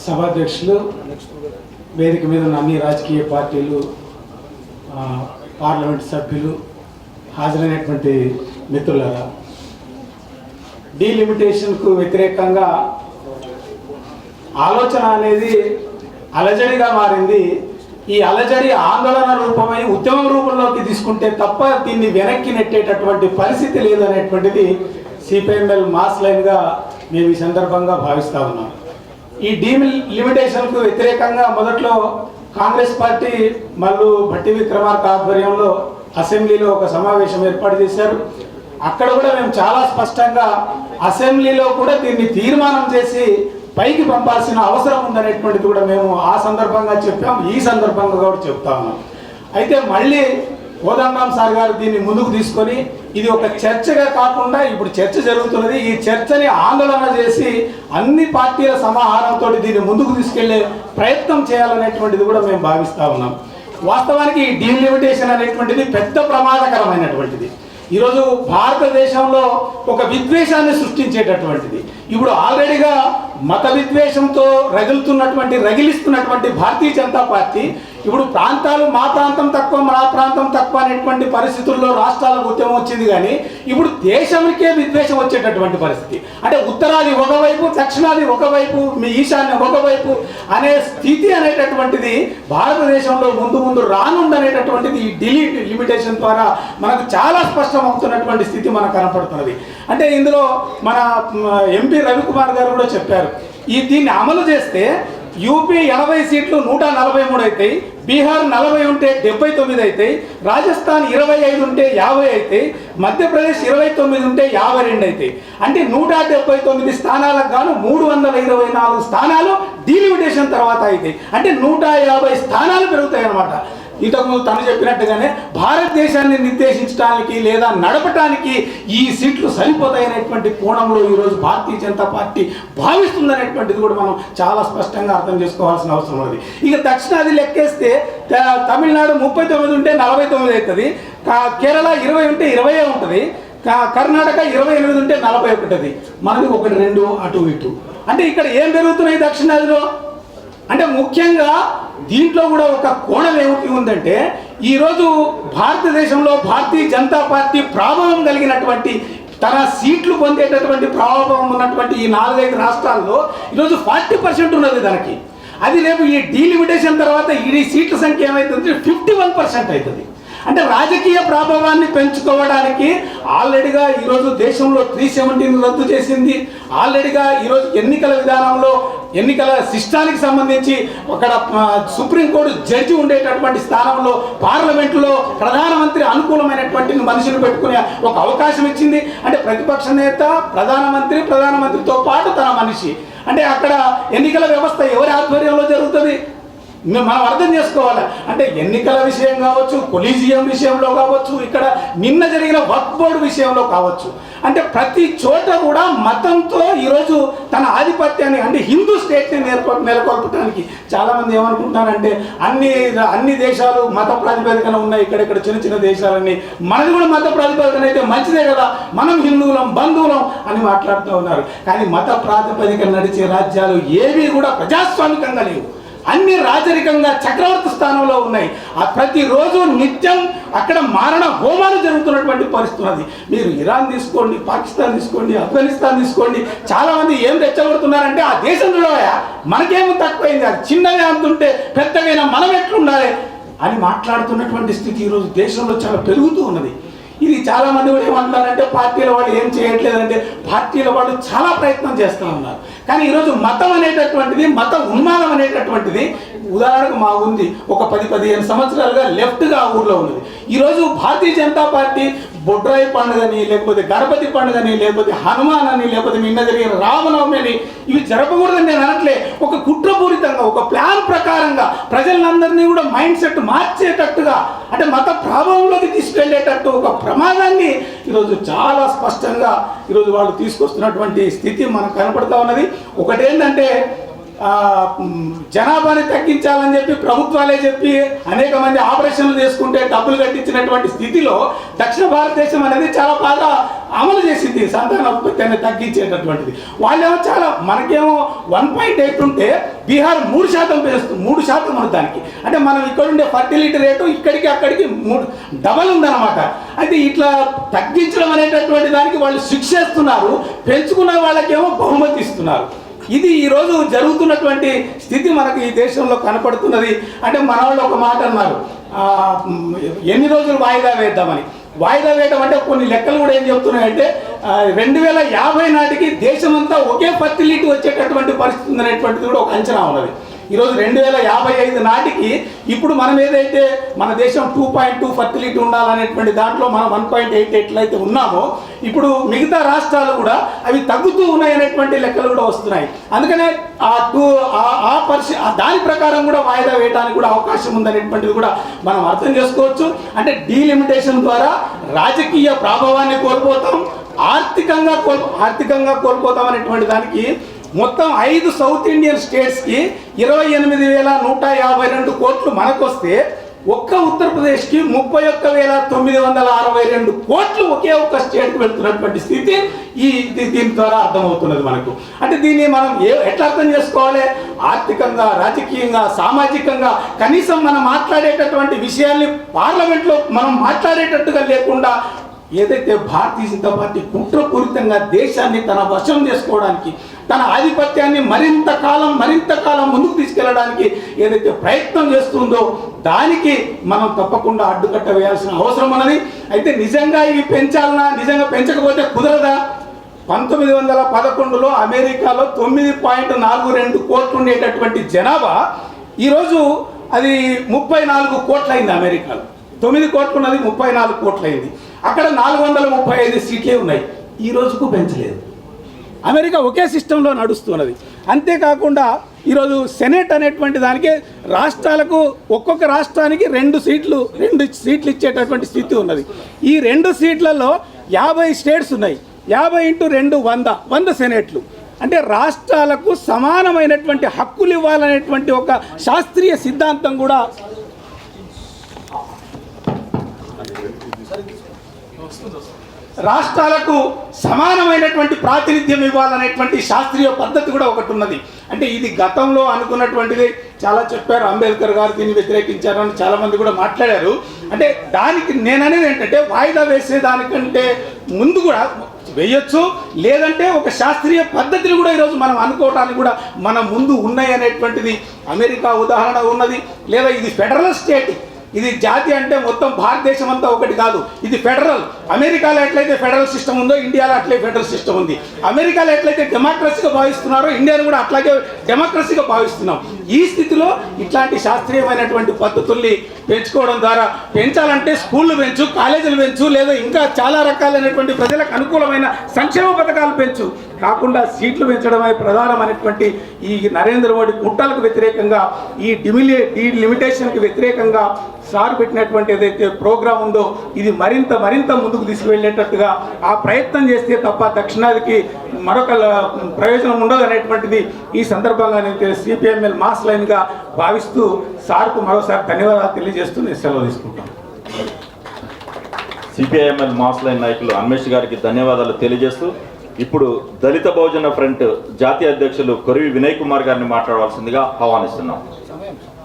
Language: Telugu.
సభాధ్యక్షులు, వేదిక మీద ఉన్న అన్ని రాజకీయ పార్టీలు, పార్లమెంట్ సభ్యులు, హాజరైనటువంటి మిత్రులారా, డీలిమిటేషన్కు వ్యతిరేకంగా ఆలోచన అనేది అలజడిగా మారింది. ఈ అలజడి ఆందోళన రూపమై ఉద్యమం రూపంలోకి తీసుకుంటే తప్ప దీన్ని వెనక్కి నెట్టేటటువంటి పరిస్థితి లేదనేటువంటిది సిపిఎంఎల్ మాస్ లైన్గా మేము ఈ సందర్భంగా భావిస్తూ ఉన్నాం. ఈ డీలిమిటేషన్కు వ్యతిరేకంగా మొదట్లో కాంగ్రెస్ పార్టీ మల్లు భట్టి విక్రమార్క ఆధ్వర్యంలో అసెంబ్లీలో ఒక సమావేశం ఏర్పాటు చేశారు. అక్కడ కూడా మేము చాలా స్పష్టంగా అసెంబ్లీలో కూడా దీన్ని తీర్మానం చేసి పైకి పంపాల్సిన అవసరం ఉందనేటువంటిది కూడా మేము ఆ సందర్భంగా చెప్పాం, ఈ సందర్భంగా కూడా చెప్తా ఉన్నాం. అయితే మళ్ళీ కోదండరాం సార్ గారు దీన్ని ముందుకు తీసుకొని ఇది ఒక చర్చగా కాకుండా ఇప్పుడు చర్చ జరుగుతున్నది, ఈ చర్చని ఆందోళన చేసి అన్ని పార్టీల సమాహారంతో దీన్ని ముందుకు తీసుకెళ్లే ప్రయత్నం చేయాలనేటువంటిది కూడా మేము భావిస్తూ ఉన్నాం. వాస్తవానికి ఈ డీలిమిటేషన్ అనేటువంటిది పెద్ద ప్రమాదకరమైనటువంటిది. ఈరోజు భారతదేశంలో ఒక విద్వేషాన్ని సృష్టించేటటువంటిది. ఇప్పుడు ఆల్రెడీగా మత విద్వేషంతో రగిలిస్తున్నటువంటి భారతీయ జనతా పార్టీ ఇప్పుడు ప్రాంతాలు మా ప్రాంతం తక్కువ మా ప్రాంతం తక్కువ అనేటువంటి పరిస్థితుల్లో రాష్ట్రాలకు ఉద్యమం వచ్చింది. కానీ ఇప్పుడు దేశానికే విద్వేషం వచ్చేటటువంటి పరిస్థితి, అంటే ఉత్తరాది ఒకవైపు, దక్షిణాది ఒకవైపు, మీ ఈశాన్యం ఒకవైపు అనే స్థితి అనేటటువంటిది భారతదేశంలో ముందు రానుందనేటటువంటిది ఈ డీలిమిటేషన్ ద్వారా మనకు చాలా స్పష్టమవుతున్నటువంటి స్థితి మనకు కనపడుతున్నది. అంటే ఇందులో మన ఎంపీ రవికుమార్ గారు కూడా చెప్పారు, దీన్ని అమలు చేస్తే యూపీ 80 సీట్లు 143 అవుతాయి, బీహార్ 40 ఉంటే 79 అవుతాయి, రాజస్థాన్ 25 ఉంటే 50 అవుతాయి, మధ్యప్రదేశ్ 29 ఉంటే 52 అవుతాయి. అంటే 179 స్థానాలకు గాను 324 స్థానాలు డీలిమిటేషన్ తర్వాత అవుతాయి. అంటే 150 స్థానాలు పెరుగుతాయి అన్నమాట. ఇంతకుముందు తను చెప్పినట్టుగానే భారతదేశాన్ని నిర్దేశించడానికి లేదా నడపడానికి ఈ సీట్లు సరిపోతాయనేటువంటి కోణంలో ఈరోజు భారతీయ జనతా పార్టీ భావిస్తుందనేటువంటిది కూడా మనం చాలా స్పష్టంగా అర్థం చేసుకోవాల్సిన అవసరం ఉంది. ఇక దక్షిణాది లెక్కేస్తే తమిళనాడు 39 ఉంటే 49 అవుతుంది, కేరళ 20 ఉంటే 20 ఉంటుంది, కర్ణాటక 28 ఉంటే 41, మనది 1-2 అటు ఇటు. అంటే ఇక్కడ ఏం పెరుగుతున్నాయి దక్షిణాదిలో అంటే ముఖ్యంగా దీంట్లో కూడా ఒక కోణం ఏమిటి ఉందంటే, ఈరోజు భారతదేశంలో భారతీయ జనతా పార్టీ ప్రభావం కలిగినటువంటి తన సీట్లు పొందేటటువంటి ప్రభావం ఉన్నటువంటి ఈ 4-5 రాష్ట్రాల్లో ఈరోజు 40% ఉన్నది దానికి. అది రేపు ఈ డీలిమిటేషన్ తర్వాత ఈ సీట్ల సంఖ్య ఏమవుతుంది, 51% అవుతుంది. అంటే రాజకీయ ప్రభావాన్ని పెంచుకోవడానికి ఆల్రెడీగా ఈరోజు దేశంలో 370 రద్దు చేసింది. ఆల్రెడీగా ఈరోజు ఎన్నికల విధానంలో ఎన్నికల సిస్టానికి సంబంధించి అక్కడ సుప్రీంకోర్టు జడ్జి ఉండేటటువంటి స్థానంలో పార్లమెంట్లో ప్రధానమంత్రి అనుకూలమైనటువంటి మనిషిని పెట్టుకునే ఒక అవకాశం ఇచ్చింది. అంటే ప్రతిపక్ష నేత ప్రధానమంత్రితో పాటు తన మనిషి. అంటే అక్కడ ఎన్నికల వ్యవస్థ ఎవరి ఆధ్వర్యంలో జరుగుతుంది మనం అర్థం చేసుకోవాలి. అంటే ఎన్నికల విషయం కావచ్చు, కొలీజియం విషయంలో కావచ్చు, ఇక్కడ నిన్న జరిగిన వక్ఫ్ బోర్డు విషయంలో కావచ్చు, అంటే ప్రతి చోట కూడా మతంతో ఈరోజు తన ఆధిపత్యాన్ని అంటే హిందూ స్టేట్ని నెలకొల్పడానికి చాలామంది ఏమనుకుంటున్నారంటే అన్ని దేశాలు మత ప్రాతిపదికన ఉన్నాయి, ఇక్కడెక్కడ చిన్న దేశాలన్నీ మనది కూడా మత ప్రాతిపదికన అయితే మంచిదే కదా, మనం హిందువులం బంధువులం అని మాట్లాడుతూ ఉన్నారు. కానీ మత ప్రాతిపదికన నడిచే రాజ్యాలు ఏవి కూడా ప్రజాస్వామికంగా లేవు, అన్ని రాజరికంగా చక్రవర్తి స్థానంలో ఉన్నాయి. ప్రతిరోజు నిత్యం అక్కడ మారణ హోమాలు జరుగుతున్నటువంటి పరిస్థితి ఉన్నది. మీరు ఇరాన్ తీసుకోండి, పాకిస్తాన్ తీసుకోండి, ఆఫ్ఘనిస్తాన్ తీసుకోండి, చాలామంది ఏం రెచ్చగొడుతున్నారంటే ఆ దేశంలో మనకేమో తక్కువైంది, అది చిన్నగా అంతుంటే పెద్దగా మనం ఎట్లుండాలి అని మాట్లాడుతున్నటువంటి స్థితి ఈరోజు దేశంలో చాలా పెరుగుతూ ఉన్నది. ఇది చాలామంది కూడా ఏమంటారంటే పార్టీల వాళ్ళు ఏం చేయట్లేదంటే పార్టీల వాళ్ళు చాలా ప్రయత్నం చేస్తూ ఉన్నారు. కానీ ఈరోజు మతం అనేటటువంటిది, మత ఉన్మాదం అనేటటువంటిది ఉదాహరణకు మా ఉంది ఒక 10-15 సంవత్సరాలుగా లెఫ్ట్గా ఆ ఊర్లో ఉన్నది. ఈరోజు భారతీయ జనతా పార్టీ బొడ్రాయి పండుగని, లేకపోతే గణపతి పండుగని, లేకపోతే హనుమాన్ అని, లేకపోతే నిన్న జరిగిన రామనవమి అని ఇవి జరపకూడదని నేను అనట్లే. ఒక కుట్రపూరితంగా ఒక ప్లాన్ ప్రకారంగా ప్రజలందరినీ కూడా మైండ్ సెట్ మార్చేటట్టుగా అంటే మత ప్రభావంలోకి తీసుకెళ్లేటట్టు ఒక ప్రమాదాన్ని ఈరోజు చాలా స్పష్టంగా ఈరోజు వాళ్ళు తీసుకొస్తున్నటువంటి స్థితి మనకు కనపడుతూ ఉన్నది. ఒకటేంటంటే జనాభాని తగ్గించాలని చెప్పి ప్రభుత్వాలే చెప్పి అనేక మంది ఆపరేషన్లు చేసుకుంటే డబ్బులు కట్టించినటువంటి స్థితిలో దక్షిణ భారతదేశం అనేది చాలా బాగా అమలు చేసింది సంతానోత్పత్తి అనేది తగ్గించేటటువంటిది. వాళ్ళేమో చాలా మనకేమో 1.8 ఉంటే బీహార్ 3% పెంచుతుంది, 3% ఉన్న దానికి. అంటే మనం ఇక్కడ ఉండే ఫర్టిలిటీ రేటు ఇక్కడికి అక్కడికి డబల్ ఉందన్నమాట. అయితే ఇట్లా తగ్గించడం అనేటటువంటి దానికి వాళ్ళు శిక్షిస్తున్నారు, పెంచుకున్న వాళ్ళకేమో బహుమతి ఇస్తున్నారు. ఇది ఈరోజు జరుగుతున్నటువంటి స్థితి మనకు ఈ దేశంలో కనపడుతున్నది. అంటే మన వాళ్ళు ఒక మాట అన్నారు, ఎన్ని రోజులు వాయిదా వేద్దామని. వాయిదా వేయడం అంటే కొన్ని లెక్కలు కూడా ఏం చెప్తున్నాయంటే 2050 నాటికి దేశమంతా ఒకే ఫర్టిలిటీ వచ్చేటటువంటి పరిస్థితి ఉందనేటువంటిది కూడా ఒక అంచనా ఉన్నది. ఈరోజు 2055 నాటికి ఇప్పుడు మనం ఏదైతే మన దేశం 2.2 ఫర్టిలిటీ ఉండాలనేటువంటి దాంట్లో మనం 1.8 ఎట్లయితే ఉన్నామో ఇప్పుడు మిగతా రాష్ట్రాలు కూడా అవి తగ్గుతూ ఉన్నాయనేటువంటి లెక్కలు కూడా వస్తున్నాయి. అందుకనే దాని ప్రకారం కూడా వాయిదా వేయడానికి కూడా అవకాశం ఉందనేటువంటిది కూడా మనం అర్థం చేసుకోవచ్చు. అంటే డీలిమిటేషన్ ద్వారా రాజకీయ ప్రభావాన్ని కోల్పోతాం, ఆర్థికంగా కోల్పోతాం అనేటువంటి దానికి మొత్తం 5 సౌత్ ఇండియన్ స్టేట్స్కి 28,152 కోట్లు మనకొస్తే ఒక్క ఉత్తరప్రదేశ్కి 31,962 కోట్లు ఒకే ఒక్క స్టేట్కి వెళ్తున్నటువంటి స్థితి దీని ద్వారా అర్థమవుతున్నది మనకు. అంటే దీన్ని మనం ఎట్లా అర్థం చేసుకోవాలి? ఆర్థికంగా, రాజకీయంగా, సామాజికంగా కనీసం మనం మాట్లాడేటటువంటి విషయాల్ని పార్లమెంట్లో మనం మాట్లాడేటట్టుగా లేకుండా ఏదైతే భారతీయ జనతా పార్టీ కుట్రపూరితంగా దేశాన్ని తన వశం చేసుకోవడానికి, తన ఆధిపత్యాన్ని మరింత కాలం ముందుకు తీసుకెళ్ళడానికి ఏదైతే ప్రయత్నం చేస్తుందో దానికి మనం తప్పకుండా అడ్డుకట్ట వేయాల్సిన అవసరం ఉన్నది. అయితే నిజంగా ఇవి పెంచాలన్నా, నిజంగా పెంచకపోతే కుదరదా? 1911లో అమెరికాలో 9.42 కోట్లు ఉండేటటువంటి జనాభా ఈరోజు అది 34 కోట్లు అయింది. అమెరికాలో 9 కోట్లు ఉన్నది 34 కోట్లు అయింది. అక్కడ 435 సీట్లే ఉన్నాయి, ఈ రోజుకు పెంచలేదు. అమెరికా ఒకే సిస్టంలో నడుస్తున్నది. అంతేకాకుండా ఈరోజు సెనేట్ అనేటువంటి దానికి రాష్ట్రాలకు ఒక్కొక్క రాష్ట్రానికి 2 సీట్లు ఇచ్చేటటువంటి స్థితి ఉన్నది. ఈ 2 సీట్లలో 50 స్టేట్స్ ఉన్నాయి. 50 × 2 100 సెనేట్లు. అంటే రాష్ట్రాలకు సమానమైనటువంటి హక్కులు ఇవ్వాలనేటువంటి ఒక శాస్త్రీయ సిద్ధాంతం కూడా రాష్ట్రాలకు సమానమైనటువంటి ప్రాతినిధ్యం ఇవ్వాలనేటువంటి శాస్త్రీయ పద్ధతి కూడా ఒకటి ఉన్నది. అంటే ఇది గతంలో అనుకున్నటువంటిది చాలా చెప్పారు. అంబేద్కర్ గారు దీన్ని వ్యతిరేకించారు అని చాలామంది కూడా మాట్లాడారు. అంటే దానికి నేననేది ఏంటంటే వాయిదా వేసేదానికంటే ముందు కూడా వేయొచ్చు, లేదంటే ఒక శాస్త్రీయ పద్ధతిని కూడా ఈరోజు మనం అనుకోవడానికి కూడా మన ముందు ఉన్నాయి అనేటువంటిది అమెరికా ఉదాహరణ ఉన్నది. లేదా ఇది ఫెడరల్ స్టేట్, ఇది జాతి అంటే మొత్తం భారతదేశం అంతా ఒకటి కాదు, ఇది ఫెడరల్. అమెరికాలో ఎట్లయితే ఫెడరల్ సిస్టమ్ ఉందో ఇండియాలో అట్లే ఫెడరల్ సిస్టమ్ ఉంది. అమెరికాలో ఎట్లయితే డెమోక్రసీగా భావిస్తున్నారో ఇండియాను కూడా అట్లాగే డెమోక్రసీగా భావిస్తున్నాం. ఈ స్థితిలో ఇట్లాంటి శాస్త్రీయమైనటువంటి పద్ధతుల్ని పెంచుకోవడం ద్వారా, పెంచాలంటే స్కూళ్ళు పెంచు, కాలేజీలు పెంచు, లేదా ఇంకా చాలా రకాలైనటువంటి ప్రజలకు అనుకూలమైన సంక్షేమ పథకాలు పెంచు, కాకుండా సీట్లు పెంచడమే ప్రధానమైనటువంటి ఈ నరేంద్ర మోడీ కుట్రలకు వ్యతిరేకంగా, ఈ డీలిమిటేషన్కి వ్యతిరేకంగా సార్ పెట్టినటువంటి ఏదైతే ప్రోగ్రాం ఉందో ఇది మరింత ముందుకు తీసుకువెళ్ళేటట్టుగా ఆ ప్రయత్నం చేస్తే తప్ప దక్షిణాదికి మరొక ప్రయోజనం ఉండదు అనేటువంటిది ఈ సందర్భంగా నేను సిపిఎంఎల్ మాస్ లైన్గా భావిస్తూ సార్కు మరోసారి ధన్యవాదాలు తెలియజేస్తూ నేను సెలవు తీసుకుంటాను. సిపిఐఎంఎల్ మాస్ లైన్ నాయకులు అన్వేష్ గారికి ధన్యవాదాలు తెలియజేస్తూ ఇప్పుడు దళిత బహుజన ఫ్రంట్ జాతీయ అధ్యక్షులు కొరివి వినయ్ కుమార్ గారిని మాట్లాడవలసిందిగా ఆహ్వానిస్తున్నాం.